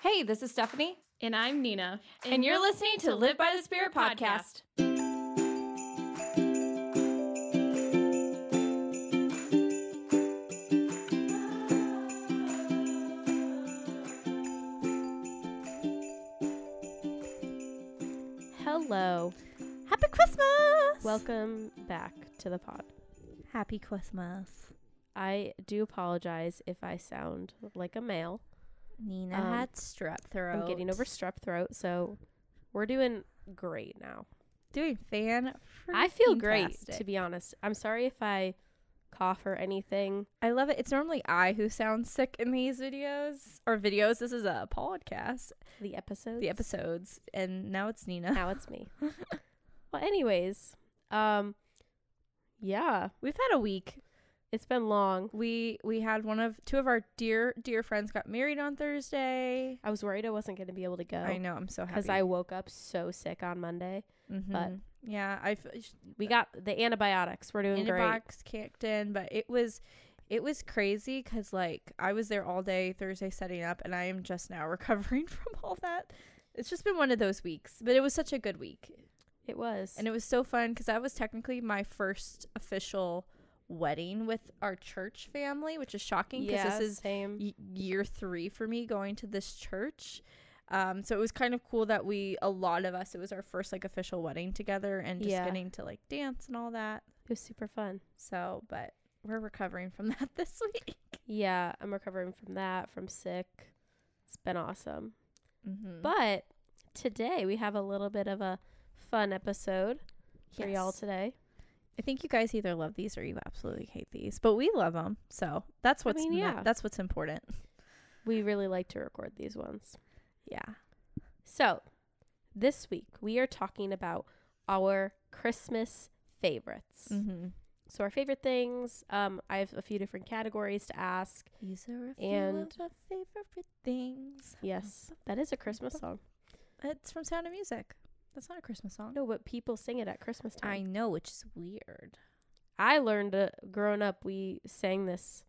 Hey, this is Stephanie. And I'm Nina. And you're listening to Live by the Spirit podcast. Hello. Happy Christmas! Welcome back to the pod. Happy Christmas. I do apologize if I sound like a male. Nina had strep throat. I'm getting over strep throat, so we're doing great now. Doing I feel great, to be honest. I'm sorry if I cough or anything. I love it. It's normally I who sounds sick in these videos. This is a podcast. The episodes. And now it's Nina. Now it's me. Well, anyways, yeah. We've had a week. It's been long. We had two of our dear friends got married on Thursday. I was worried I wasn't going to be able to go. I know. I'm so happy. Because I woke up so sick on Monday. Mm-hmm. But yeah, we got the antibiotics. We're doing great. Antibiotics kicked in, but it was crazy because like I was there all day Thursday setting up, and I am just now recovering from all that. It's just been one of those weeks, but it was such a good week. It was, and it was so fun because that was technically my first official wedding with our church family, which is shocking because this is year 3 for me going to this church. So it was kind of cool that it was our first like official wedding together and just getting to like dance and all that. It was super fun. So, but we're recovering from that this week. Yeah, I'm recovering from that, from sick. It's been awesome. Mm-hmm. But today we have a little bit of a fun episode for y'all today. I think you guys either love these or you absolutely hate these, but we love them. So that's what's that's what's important. We really like to record these ones. Yeah. So this week we are talking about our Christmas favorites. Mm-hmm. So our favorite things. I have a few different categories to ask. These are a few of our favorite things. Yes, that is a Christmas song. It's from Sound of Music. That's not a Christmas song. No, but people sing it at Christmas time. I know, which is weird. I learned growing up, we sang this.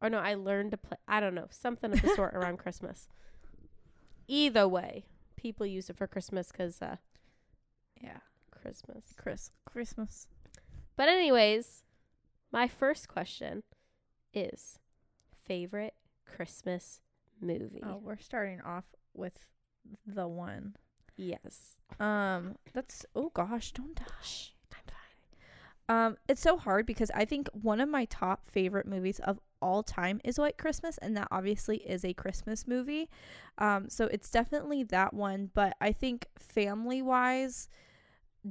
Or no, I learned to play, I don't know, something of the sort around Christmas. Either way, people use it for Christmas because, Christmas. But anyways, my first question is favorite Christmas movie. Oh, we're starting off with the one. Yes. That's, oh gosh, don't dash. I'm fine. It's so hard because I think one of my top favorite movies of all time is White Christmas, and that obviously is a Christmas movie. So it's definitely that one, but I think family wise,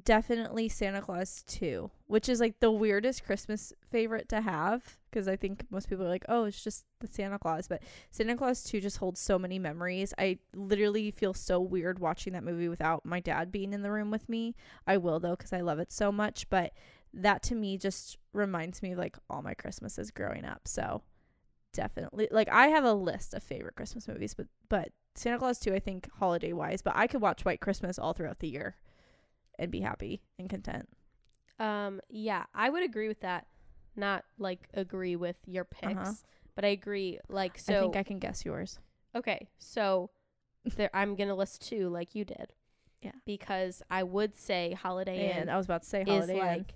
definitely Santa Claus 2, which is like the weirdest Christmas favorite to have because I think most people are like, oh, it's just the Santa Claus, but Santa Claus 2 just holds so many memories. I literally feel so weird watching that movie without my dad being in the room with me. I will though because I love it so much, but that to me just reminds me of like all my Christmases growing up. So definitely, like, I have a list of favorite Christmas movies, but Santa Claus 2 I think holiday wise, but I could watch White Christmas all throughout the year and be happy and content. Yeah, I would agree with that. Not like agree with your picks, but I agree. Like, so I think I can guess yours. Okay, so I'm gonna list 2 like you did. Yeah, because I would say Holiday Inn. I was about to say Holiday Inn. Like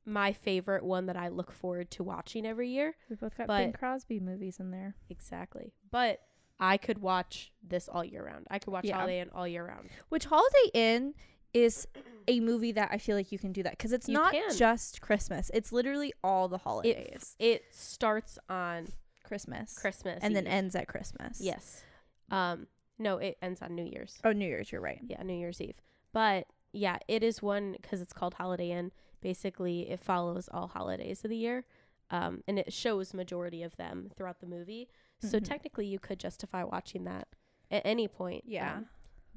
my favorite one that I look forward to watching every year. We both got Bing Crosby movies in there. Exactly, but I could watch this all year round. I could watch Holiday Inn all year round. Which Holiday Inn is a movie that I feel like you can do that because it's not just Christmas. It's literally all the holidays. It starts on Christmas Eve. And then ends at Christmas. Yes. No, it ends on New Year's. Oh, New Year's, you're right. Yeah, New Year's Eve. But yeah, it is one because it's called Holiday Inn. Basically, it follows all holidays of the year, and it shows majority of them throughout the movie. So technically, you could justify watching that at any point. Yeah.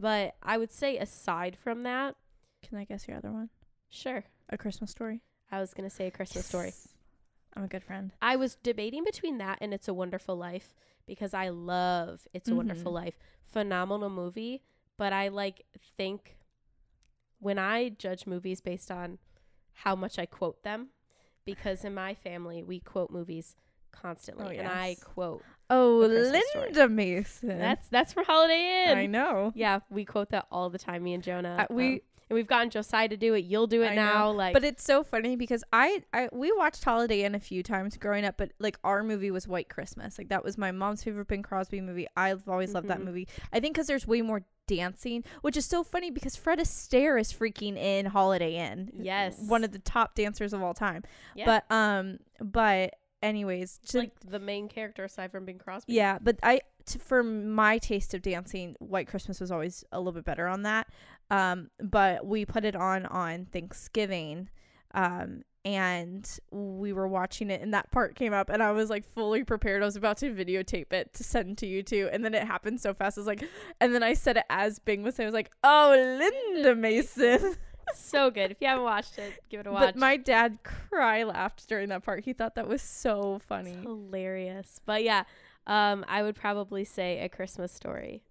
But I would say aside from that. Can I guess your other one? Sure. A Christmas Story. I was going to say A Christmas Story. I'm a good friend. I was debating between that and It's a Wonderful Life because I love It's a Wonderful Life. Phenomenal movie. But I think when I judge movies based on how much I quote them, because in my family, we quote movies constantly. Oh, yes. And I quote Oh, A Christmas Story. Linda Mason. That's from Holiday Inn. I know. Yeah, we quote that all the time, me and Jonah. We and we've gotten Josiah to do it. You'll do it I now. know. Like, but it's so funny because we watched Holiday Inn a few times growing up, but like our movie was White Christmas. Like that was my mom's favorite Bing Crosby movie. I've always loved that movie. I think because there's way more dancing, which is so funny because Fred Astaire is freaking in Holiday Inn. Yes, one of the top dancers of all time. Yeah. But anyways, like the main character aside from Bing Crosby. Yeah, but for my taste of dancing, White Christmas was always a little bit better on that. But we put it on Thanksgiving, and we were watching it, and that part came up, and I was like fully prepared. I was about to videotape it to send to you too, and then it happened so fast. I was like, and then I said it as Bing was saying. I was like, "Oh, Linda Mason." So good. If you haven't watched it, give it a watch. But my dad laughed during that part. He thought that was so funny. It's hilarious. But yeah, I would probably say A Christmas Story.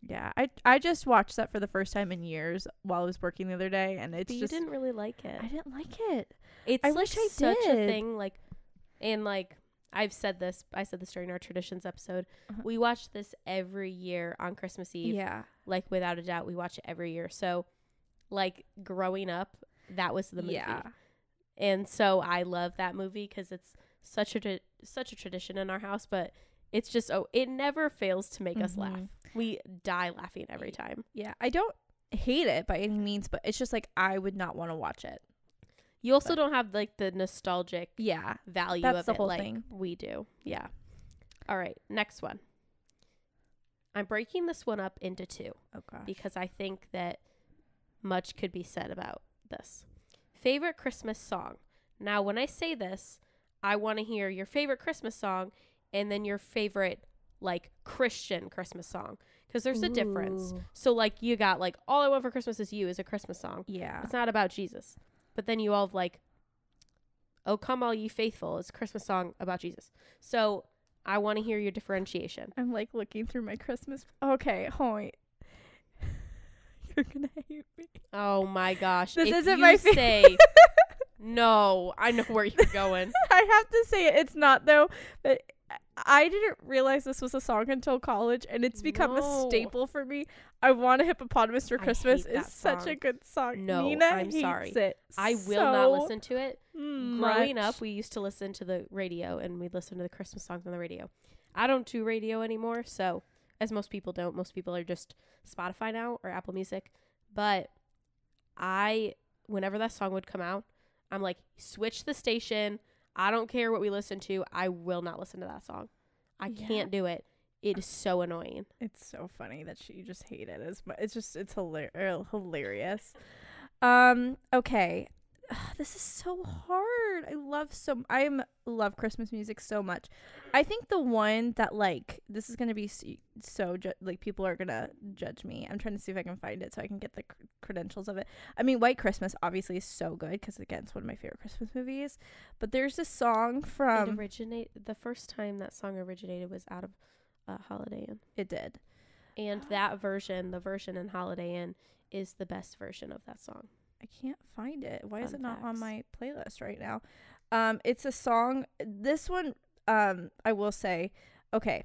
Yeah, I just watched that for the first time in years while I was working the other day, and it's But just you didn't really like it. I didn't like it. It's I like wish I such a did. thing. Like, and like I said this during our traditions episode. Uh-huh. We watch this every year on Christmas Eve. Yeah, Like without a doubt, we watch it every year. So, like growing up, that was the movie. yeah, And so I love that movie because it's such a tradition in our house. But it's just it never fails to make us laugh. We die laughing every time. yeah. I don't hate it by any means, but it's just like I would not want to watch it. You also don't have like the nostalgic Yeah, value that's of the it whole like thing. we do. Yeah. All right, next one. I'm breaking this one up into two Oh gosh. because I think that much could be said about this. Favorite Christmas song. Now, when I say this, I want to hear your favorite Christmas song and then your favorite like Christian Christmas song because there's a difference. Ooh. So like you got like All I Want for Christmas Is You is a Christmas song. Yeah. It's not about Jesus. But then you all have like Oh Come All Ye Faithful is a Christmas song about Jesus. So I want to hear your differentiation. I'm like looking through my Christmas. Okay, hold. You're gonna hate me. Oh my gosh. This If isn't you my say no, I know where you're going. I have to say it. It's not though. But I didn't realize this was a song until college, and it's become a No. staple for me. I Want a Hippopotamus for I Christmas hate that is such a song. good song. No, Nina I'm hates sorry. it. I will so not listen to it. Growing much. up, we used to listen to the radio and we'd listen to the Christmas songs on the radio. I don't do radio anymore, so as most people don't. Most people are just Spotify now or Apple Music. But whenever that song would come out, I'm like, switch the station. I don't care what we listen to. I will not listen to that song. I Yeah. can't do it. It is so annoying. It's so funny that you just hate it as much. It's hilarious. Okay. This is so hard. I love Christmas music so much. I think the one that like this is gonna be like people are gonna judge me. I'm trying to see if I can find it so I can get the credentials of it. I mean, White Christmas obviously is so good because again, it's one of my favorite Christmas movies. But there's this song from The first time that song originated was out of Holiday Inn. It did. And that version, the version in Holiday Inn, is the best version of that song. I can't find it. Why is Fun it not on facts. my playlist right now? It's a song. This one, I will say, okay,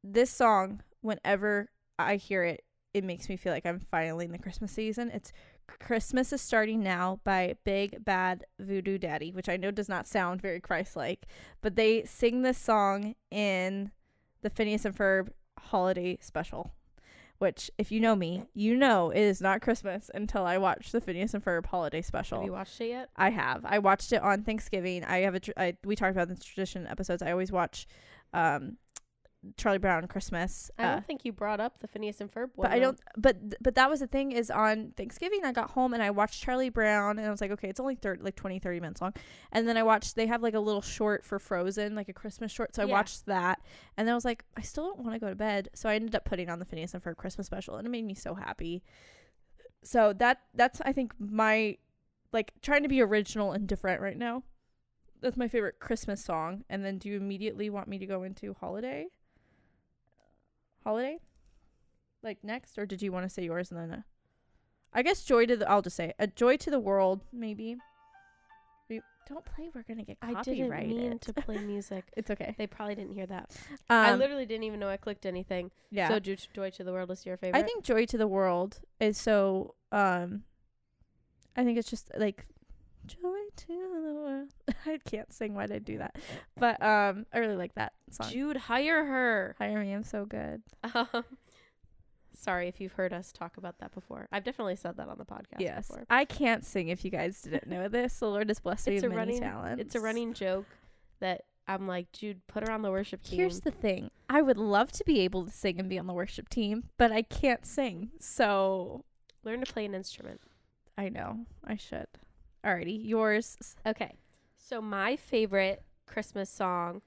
this song, whenever I hear it, it makes me feel like I'm finally in the Christmas season. It's Christmas is Starting Now by Big Bad Voodoo Daddy, which I know does not sound very Christ-like, but they sing this song in the Phineas and Ferb holiday special. Which, if you know me, you know it is not Christmas until I watch the Phineas and Ferb holiday special. Have you watched it yet? I have. I watched it on Thanksgiving. I have we talked about the tradition episodes. I always watch Charlie Brown Christmas. I don't think you brought up the Phineas and Ferb one. But I don't. But that was the thing is on Thanksgiving I got home and I watched Charlie Brown and I was like, okay, it's only 20, 30 minutes long. And then I watched. They have like a little short for Frozen, like a Christmas short. So I watched that, and then I was like, I still don't want to go to bed. So I ended up putting on the Phineas and Ferb Christmas special, and it made me so happy. So that's I think my like trying to be original and different right now. That's my favorite Christmas song. And then do you immediately want me to go into holiday? Like next, or did you want to say yours and then I guess I'll just say Joy to the World, maybe. Don't play. We're gonna get I copyrighted. didn't mean to play music. It's okay. They probably didn't hear that. I literally didn't even know I clicked anything. Yeah. So Joy to the World is your favorite? I think Joy to the World is so. I think it's just like Joy to the World. I can't sing. Why did I do that? But I really like that song. Jude, hire her. Hire me. I'm so good. Sorry if you've heard us talk about that before. I've definitely said that on the podcast before. I can't sing if you guys didn't know this. The Lord has blessed me with many talents. It's a running joke that I'm like, Jude, put her on the worship team. Here's the thing. I would love to be able to sing and be on the worship team, but I can't sing. So learn to play an instrument. I know. I should. Alrighty. Yours. Okay. So my favorite Christmas song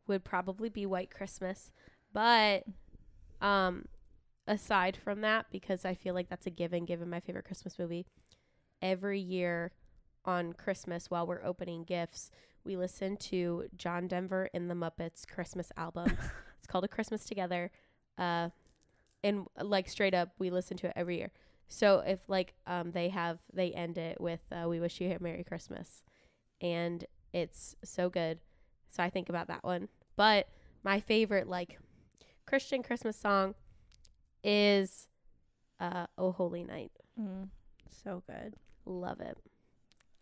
would probably be White Christmas. But aside from that, because I feel like that's a given my favorite Christmas movie, every year on Christmas while we're opening gifts, we listen to John Denver and the Muppets Christmas album. It's called A Christmas Together. And like straight up, we listen to it every year. So if like they end it with We Wish You a Merry Christmas. And it's so good. So I think about that one. But my favorite like Christian Christmas song is Oh Holy Night. So good. Love it.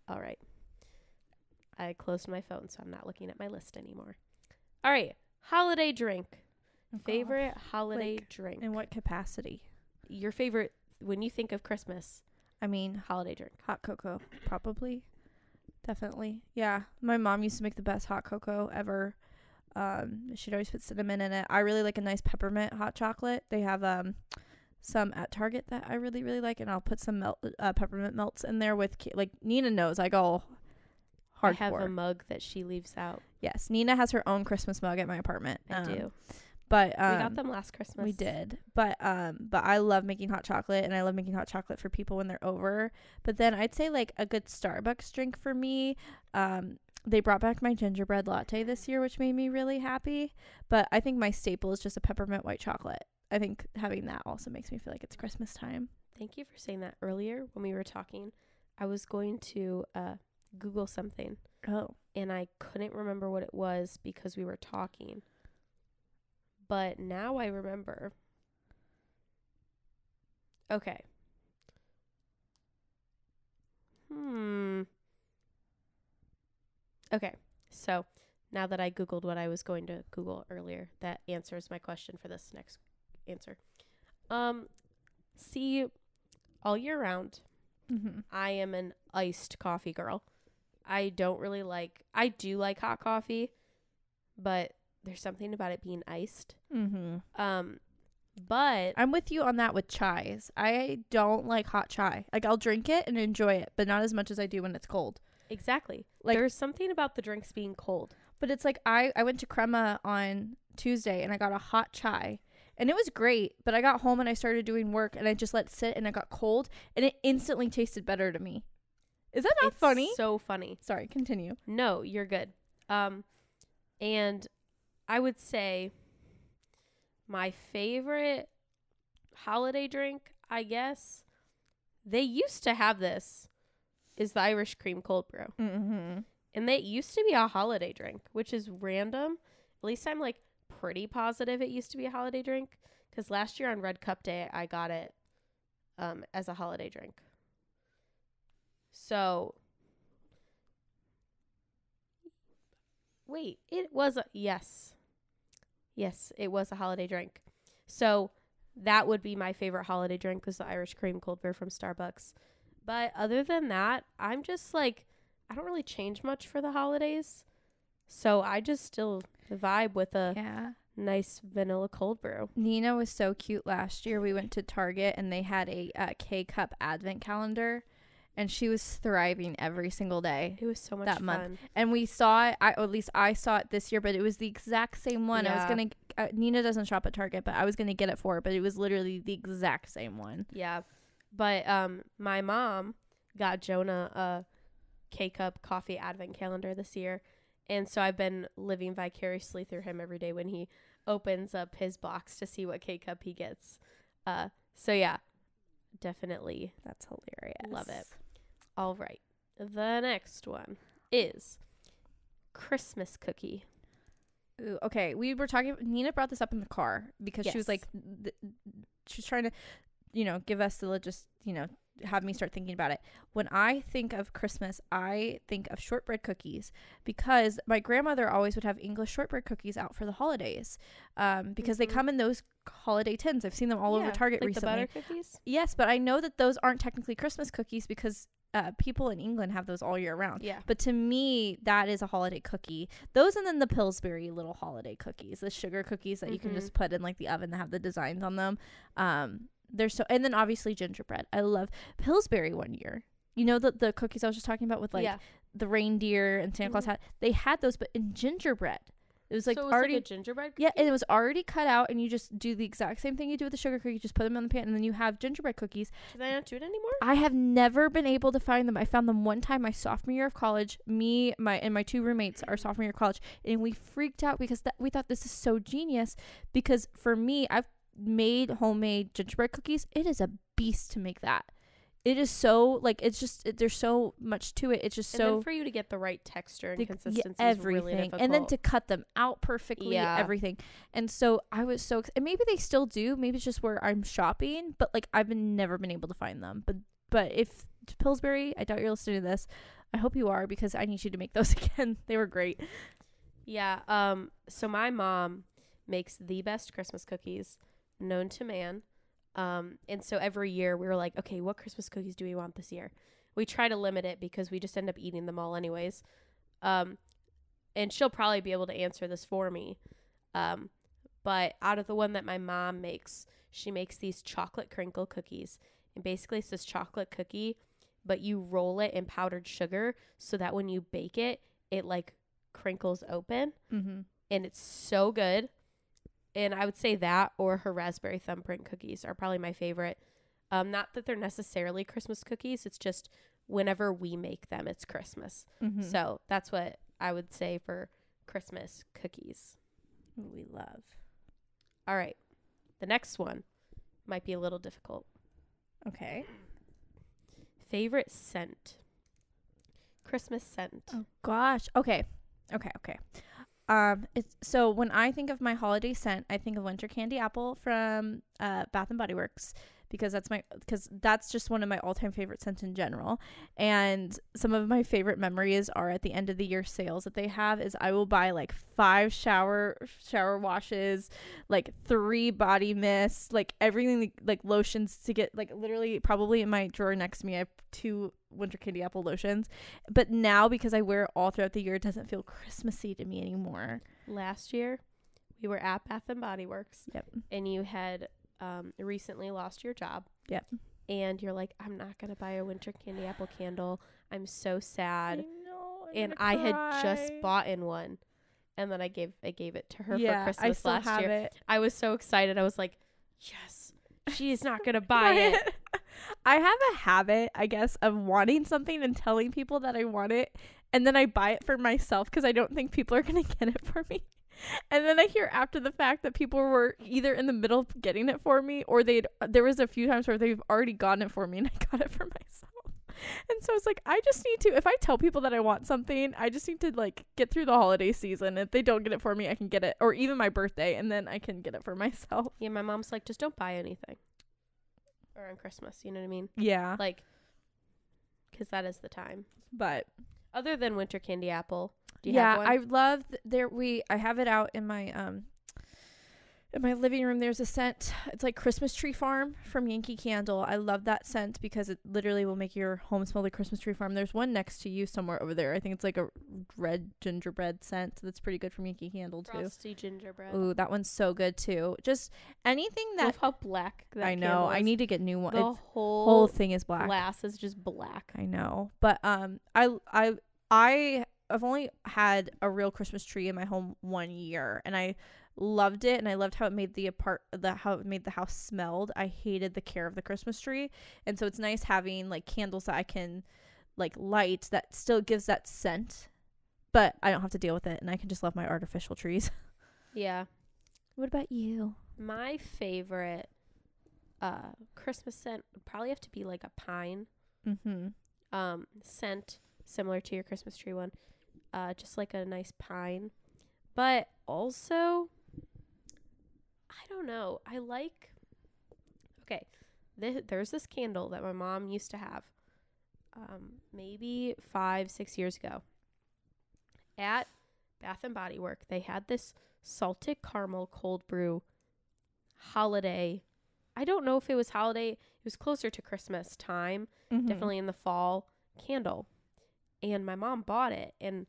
All right. I closed my phone, so I'm not looking at my list anymore. All right. Holiday drink. Oh, favorite holiday drink. In what capacity? Your favorite when you think of Christmas. I mean, holiday drink. Hot cocoa, probably. Definitely. Yeah. My mom used to make the best hot cocoa ever. She'd always put cinnamon in it. I really like a nice peppermint hot chocolate. They have some at Target that I really, really like, and I'll put some peppermint melts in there with like Nina knows I go hardcore. I have a mug that she leaves out. Yes, Nina has her own Christmas mug at my apartment. I do. But we got them last Christmas. We did. But I love making hot chocolate, and I love making hot chocolate for people when they're over. But then I'd say like a good Starbucks drink for me. They brought back my gingerbread latte this year, which made me really happy. But I think my staple is just a peppermint white chocolate. I think having that also makes me feel like it's Christmas time. Thank you for saying that. Earlier when we were talking, I was going to Google something. Oh. And I couldn't remember what it was because we were talking. But now I remember. Okay. Okay. So now that I Googled what I was going to Google earlier, that answers my question for this next answer. See, all year round, I am an iced coffee girl. I do like hot coffee, but there's something about it being iced. But I'm with you on that with chais. I don't like hot chai. Like I'll drink it and enjoy it, but not as much as I do when it's cold. Exactly. Like there's something about the drinks being cold. But it's like I went to Crema on Tuesday and I got a hot chai. And it was great, but I got home and I started doing work and I just let it sit and it got cold and it instantly tasted better to me. Is that not funny? So funny. Sorry, continue. No, you're good. And I would say my favorite holiday drink, I guess, they used to have this, is the Irish cream cold brew. And they used to be a holiday drink, which is random. At least I'm like pretty positive it used to be a holiday drink because last year on Red Cup Day I got it as a holiday drink. So wait, it was yes, it was a holiday drink. So that would be my favorite holiday drink, was the Irish cream cold brew from Starbucks. But other than that, I'm just like, I don't really change much for the holidays. So I just still vibe with a nice vanilla cold brew. Nina was so cute last year. We went to Target and they had a K-Cup advent calendar. And she was thriving every single day. It was so much that fun. Month. And we saw it, at least I saw it this year, but it was the exact same one. Yeah. I was going to, Nina doesn't shop at Target, but I was going to get it for her, but it was literally the exact same one. Yeah. But my mom got Jonah a K-Cup coffee advent calendar this year. And so I've been living vicariously through him every day when he opens up his box to see what K-Cup he gets. So yeah, definitely. That's hilarious. Love it. All right. The next one is Christmas cookie. Ooh, okay, we were talking. Nina brought this up in the car because she was like, she was trying to, give us the just, have me start thinking about it. When I think of Christmas, I think of shortbread cookies because my grandmother always would have English shortbread cookies out for the holidays, because they come in those holiday tins. I've seen them all over Target like recently. The butter cookies? Yes, but I know that those aren't technically Christmas cookies because people in England have those all year round. Yeah. But But to me, that is a holiday cookie. Those and then the Pillsbury little holiday cookies, the sugar cookies that you can just put in like the oven that have the designs on them. They're so, and then obviously gingerbread. I love Pillsbury one year. The cookies I was just talking about with like the reindeer and Santa Claus hat. They had those, but in gingerbread. It was like already like a gingerbread cookie? Yeah, and it was already cut out, and you just do the exact same thing you do with the sugar cookie. You just put them in the pan, and then you have gingerbread cookies. Do they not do it anymore? I have never been able to find them. I found them one time my sophomore year of college. Me, my two roommates, our sophomore year of college, and we freaked out because we thought this is so genius. Because for me, I've made homemade gingerbread cookies. It is a beast to make that. It is so like there's so much to it. It's just and so then for you to get the right texture and consistency everything, is really difficult. and then to cut them out perfectly, everything. And so I was so and maybe they still do. Maybe it's just where I'm shopping, but like I've never been able to find them. But if Pillsbury, I doubt you're listening to this. I hope you are because I need you to make those again. They were great. Yeah. So my mom makes the best Christmas cookies known to man. And so every year we were like, okay, what Christmas cookies do we want this year? We try to limit it because we just end up eating them all anyways. And she'll probably be able to answer this for me. But out of the one that my mom makes, she makes these chocolate crinkle cookies. And basically it's this chocolate cookie, but you roll it in powdered sugar so that when you bake it, it like crinkles open. Mm-hmm. And it's so good. And I would say that or her raspberry thumbprint cookies are probably my favorite. Not that they're necessarily Christmas cookies. It's just whenever we make them, it's Christmas. Mm-hmm. So that's what I would say for Christmas cookies. We love. All right. The next one might be a little difficult. Okay. Favorite scent. Christmas scent. Oh, gosh. Okay. It's so when I think of my holiday scent, I think of winter candy apple from Bath and Body Works because that's just one of my all-time favorite scents in general. And some of my favorite memories are at the end of the year sales that they have is I will buy like 5 shower washes, like 3 body mists, like everything, like lotions to get, like literally probably in my drawer next to me I have 2 winter candy apple lotions. But now because I wear it all throughout the year, it doesn't feel Christmassy to me anymore. Last year we were at Bath and Body Works. Yep. And you had recently lost your job. Yep. And you're like, I'm not gonna buy a winter candy apple candle. I'm so sad. I know, and I had just bought in one. And then I gave it to her for Christmas last year. It. I was so excited. I was like, yes, she's not gonna buy it. I have a habit, I guess, of wanting something and telling people that I want it, and then I buy it for myself because I don't think people are gonna get it for me. And then I hear after the fact that people were either in the middle of getting it for me or there was a few times where they've already gotten it for me and I got it for myself. And so it's like, I just need to, if I tell people that I want something, I just need to like get through the holiday season. If they don't get it for me, I can get it, or even my birthday, and then I can get it for myself. Yeah, my mom's like, just don't buy anything. Or on Christmas, you know what I mean? Yeah. Like, because that is the time. But other than winter candy apple, do you have one? I love I have it out in my in my living room. There's a scent. It's like Christmas Tree Farm from Yankee Candle. I love that scent because it literally will make your home smell like Christmas Tree Farm. There's one next to you somewhere over there. I think it's like a red gingerbread scent that's pretty good from Yankee Candle too. Frosty gingerbread. Ooh, that one's so good too. Just anything that. Love how black that I know. I need to get new one. The whole thing is black. Glass is just black. I know, but I've only had a real Christmas tree in my home 1 year, and I loved it, and I loved how it made how it made the house smelled. I hated the care of the Christmas tree, and so it's nice having like candles that I can like light that still gives that scent, but I don't have to deal with it, and I can just love my artificial trees. Yeah. What about you? My favorite Christmas scent would probably have to be like a pine scent. similar to your Christmas tree one. Just like a nice pine. But also, I don't know. I like, okay, there's this candle that my mom used to have maybe 5-6 years ago. At Bath and Body Works, they had this salted caramel cold brew holiday. I don't know if it was holiday. It was closer to Christmas time, definitely in the fall candle. And my mom bought it, and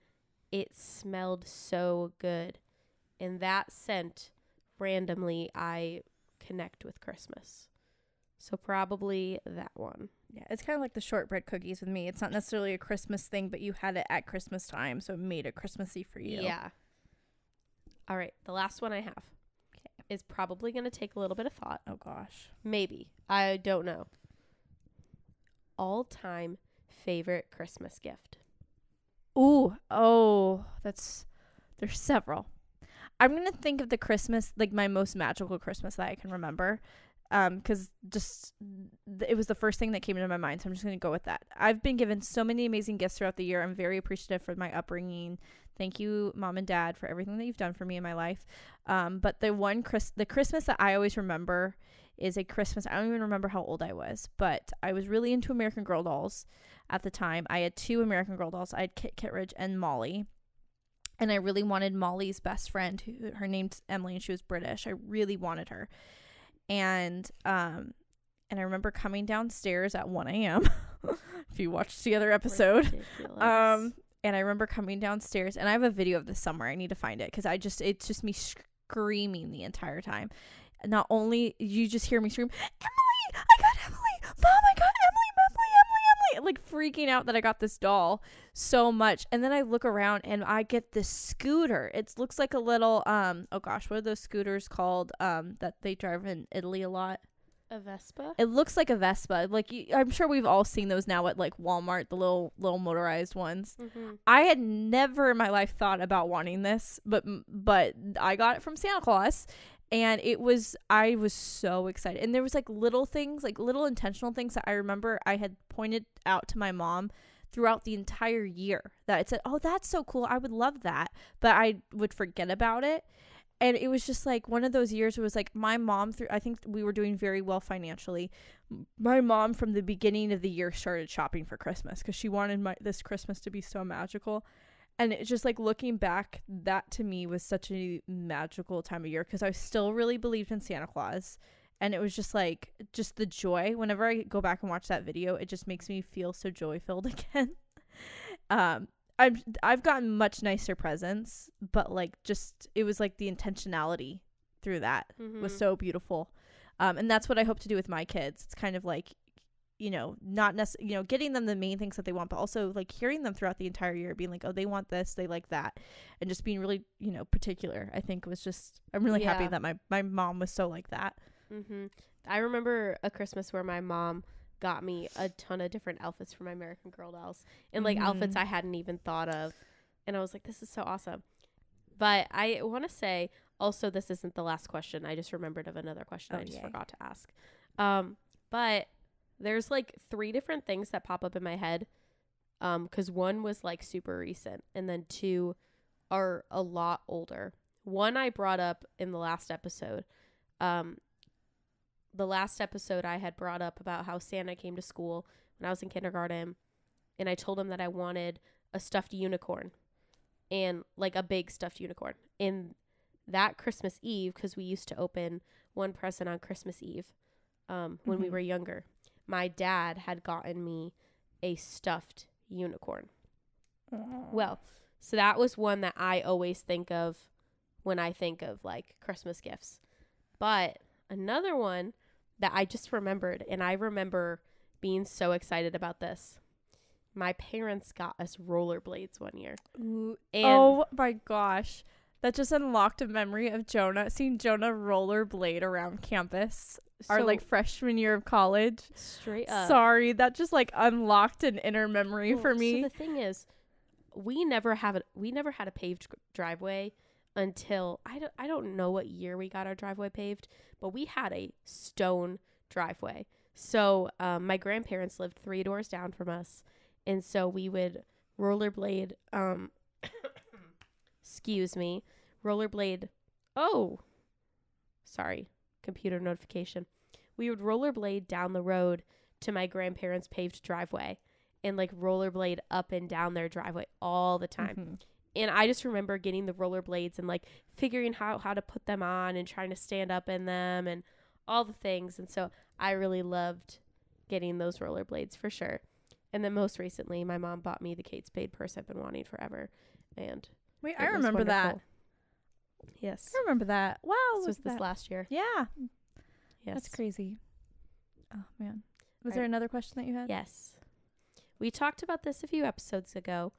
it smelled so good. And that scent, randomly, I connect with Christmas. So probably that one. Yeah, it's kind of like the shortbread cookies with me. It's not necessarily a Christmas thing, but you had it at Christmas time, so it made it Christmassy for you. Yeah. All right, the last one I have is probably going to take a little bit of thought. Oh, gosh. Maybe. I don't know. All-time favorite Christmas gift. Ooh. Oh, there's several. I'm going to think of the Christmas, like my most magical Christmas that I can remember. Because it was the first thing that came into my mind, so I'm just going to go with that. I've been given so many amazing gifts throughout the year. I'm very appreciative for my upbringing. Thank you, Mom and Dad, for everything that you've done for me in my life. But the Christmas that I always remember is a Christmas. I don't even remember how old I was, but I was really into American Girl dolls at the time. I had 2 American Girl dolls. I had Kit Kittredge and Molly. And I really wanted Molly's best friend. Her name's Emily, and she was British. I really wanted her. And I remember coming downstairs at 1 a.m. if you watched the other episode. Ridiculous. And I remember coming downstairs, and I have a video of this somewhere. I need to find it because it's just me screaming the entire time. Not only you just hear me scream, Emily, I got Emily, Mom, I got Emily, like freaking out that I got this doll so much. And then I look around and I get this scooter. It looks like a little oh gosh, what are those scooters called that they drive in Italy a lot? A Vespa? It looks like a Vespa. Like I'm sure we've all seen those now at like Walmart, the little motorized ones. I had never in my life thought about wanting this, but I got it from Santa Claus. And I was so excited. And there was like little things, like little intentional things that I remember I had pointed out to my mom throughout the entire year that it said, oh, that's so cool. I would love that. But I would forget about it. And it was just like one of those years. It was like my mom, I think we were doing very well financially. My mom from the beginning of the year started shopping for Christmas because she wanted this Christmas to be so magical. And it's just like looking back, that to me was such a magical time of year because I still really believed in Santa Claus. And it was just like, just the joy. Whenever I go back and watch that video, it just makes me feel so joy filled again. I've gotten much nicer presents, but like just, it was like the intentionality through that was so beautiful. And that's what I hope to do with my kids. It's kind of like, not necessarily, getting them the main things that they want, but also like hearing them throughout the entire year, being like, oh, they want this, they like that. And just being really, particular, I think was just, I'm really happy that my mom was so like that. I remember a Christmas where my mom got me a ton of different outfits for my American Girl dolls and like outfits I hadn't even thought of. And I was like, this is so awesome. But I want to say also, this isn't the last question. I just remembered of another question I just forgot to ask. But there's like 3 different things that pop up in my head. 'Cause one was like super recent and then 2 are a lot older. One I brought up in the last episode. The last episode I had brought up about how Santa came to school when I was in kindergarten, and I told him that I wanted a stuffed unicorn and like a big stuffed unicorn. And that Christmas Eve, because we used to open one present on Christmas Eve when we were younger, my dad had gotten me a stuffed unicorn. Aww. Well, so that was one that I always think of when I think of like Christmas gifts. But another one that I just remembered, and I remember being so excited about this. My parents got us rollerblades one year. Ooh. Oh my gosh. That just unlocked a memory of seeing Jonah rollerblade around campus. Our like freshman year of college. Straight up. Sorry, that just like unlocked an inner memory for me. So the thing is, we never had a paved driveway until I don't know what year we got our driveway paved, but we had a stone driveway. So my grandparents lived 3 doors down from us, and so we would rollerblade, excuse me, rollerblade. Oh, sorry, computer notification. We would rollerblade down the road to my grandparents' paved driveway and like rollerblade up and down their driveway all the time. Mm-hmm. And I just remember getting the rollerblades and like figuring how to put them on and trying to stand up in them and all the things. And so I really loved getting those rollerblades for sure. And then most recently, my mom bought me the Kate Spade purse I've been wanting forever. And wait, I remember that. Yes. I remember that. Wow. This was this last year. Yeah. Yes. That's crazy. Oh, man. Was Right. there another question that you had? Yes. We talked about this a few episodes ago,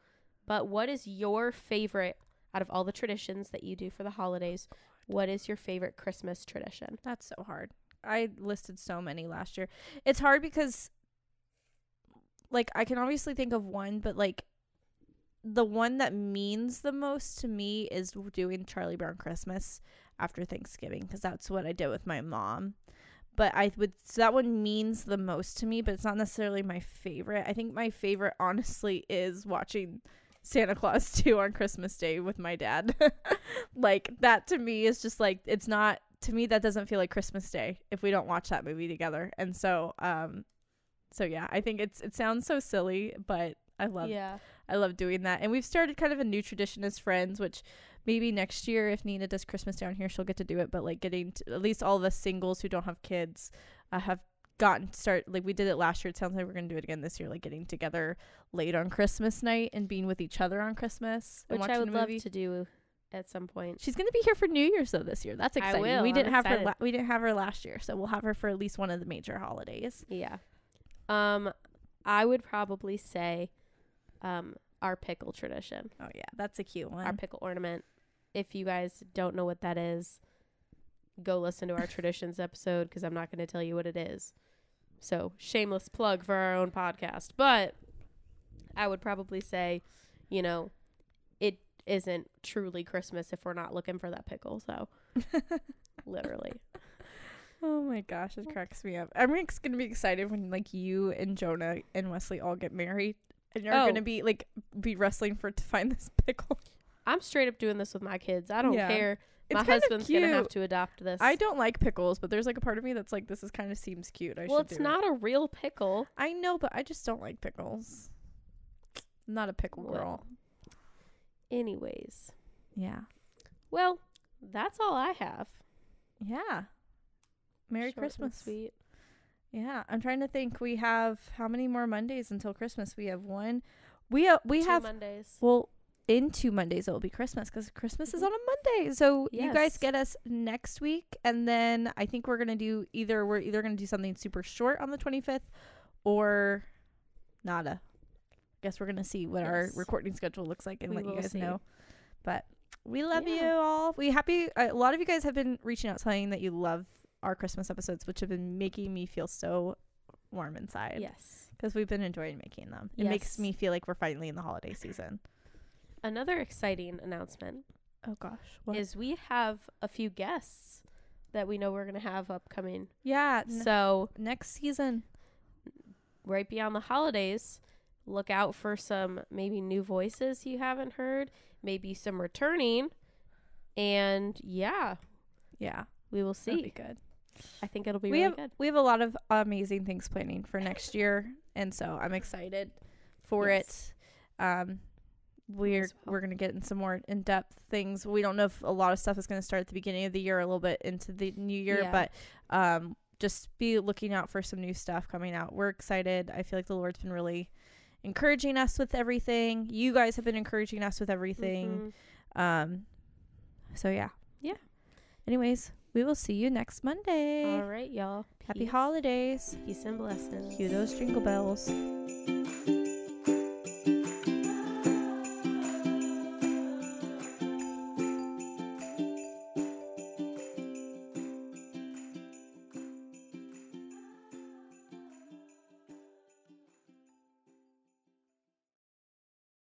but what is your favorite out of all the traditions that you do for the holidays? What is your favorite Christmas tradition? That's so hard. I listed so many last year. It's hard because, like, I can obviously think of one, but, like, the one that means the most to me is doing Charlie Brown Christmas after Thanksgiving, because that's what I did with my mom. But so that one means the most to me, but it's not necessarily my favorite. I think my favorite, honestly, is watching Santa Claus 2 on Christmas Day with my dad. Like, that to me is just like, it's not, to me, that doesn't feel like Christmas Day if we don't watch that movie together. And so, yeah, I think it sounds so silly, but I love doing that. And we've started kind of a new tradition as friends, which maybe next year, if Nina does Christmas down here, she'll get to do it. But like getting to, at least all of us singles who don't have kids have gotten like we did it last year. It sounds like we're gonna do it again this year, like getting together late on Christmas night and being with each other on Christmas, which I would love to do at some point. She's gonna be here for New Year's though this year. That's exciting. I will. We didn't have her. We didn't have her last year, so we'll have her for at least one of the major holidays. Yeah. I would probably say, our pickle tradition. Oh yeah, that's a cute one. Our pickle ornament. If you guys don't know what that is, go listen to our traditions episode, because I'm not going to tell you what it is. So, shameless plug for our own podcast. But I would probably say, you know, it isn't truly Christmas if we're not looking for that pickle. So, literally. Oh my gosh, it cracks me up. I'm going to be excited when like you and Jonah and Wesley all get married, and you're going to be like wrestling to find this pickle. I'm straight up doing this with my kids. I don't care. My It's husband's going to have to adopt this. I don't like pickles, but there's like a part of me that's like, this is kind of seems cute. Well, it's not a real pickle. I know, but I just don't like pickles. I'm not a pickle girl. Anyways. Yeah. Well, that's all I have. Yeah. Merry Short Christmas. and sweet. Yeah. I'm trying to think. We have how many more Mondays until Christmas? We have one. We have 2 Mondays. Well, in 2 Mondays it will be Christmas, because Christmas is on a Monday. So yes. You guys get us next week, and then I think we're gonna do we're either gonna do something super short on the 25th or nada. Guess we're gonna see what our recording schedule looks like and let you guys know. But we love you all. A lot of you guys have been reaching out saying that you love our Christmas episodes, which have been making me feel so warm inside. Yes, because we've been enjoying making them. It makes me feel like we're finally in the holiday season. Another exciting announcement. Oh gosh, what? Is we have a few guests that we know we're going to have upcoming. Yeah. So next season, right beyond the holidays, look out for some maybe new voices you haven't heard, maybe some returning, and yeah, we will see. That'll be good. I think it'll be really good. We have a lot of amazing things planning for next year, and so I'm excited for it. We're going to get in some more in-depth things. We don't know if a lot of stuff is going to start at the beginning of the year, a little bit into the new year, but just be looking out for some new stuff coming out. We're excited. I feel like the Lord's been really encouraging us with everything. You guys have been encouraging us with everything. So yeah. Anyways, we will see you next Monday. All right, y'all. Happy holidays. Peace and blessings. Cue those jingle bells.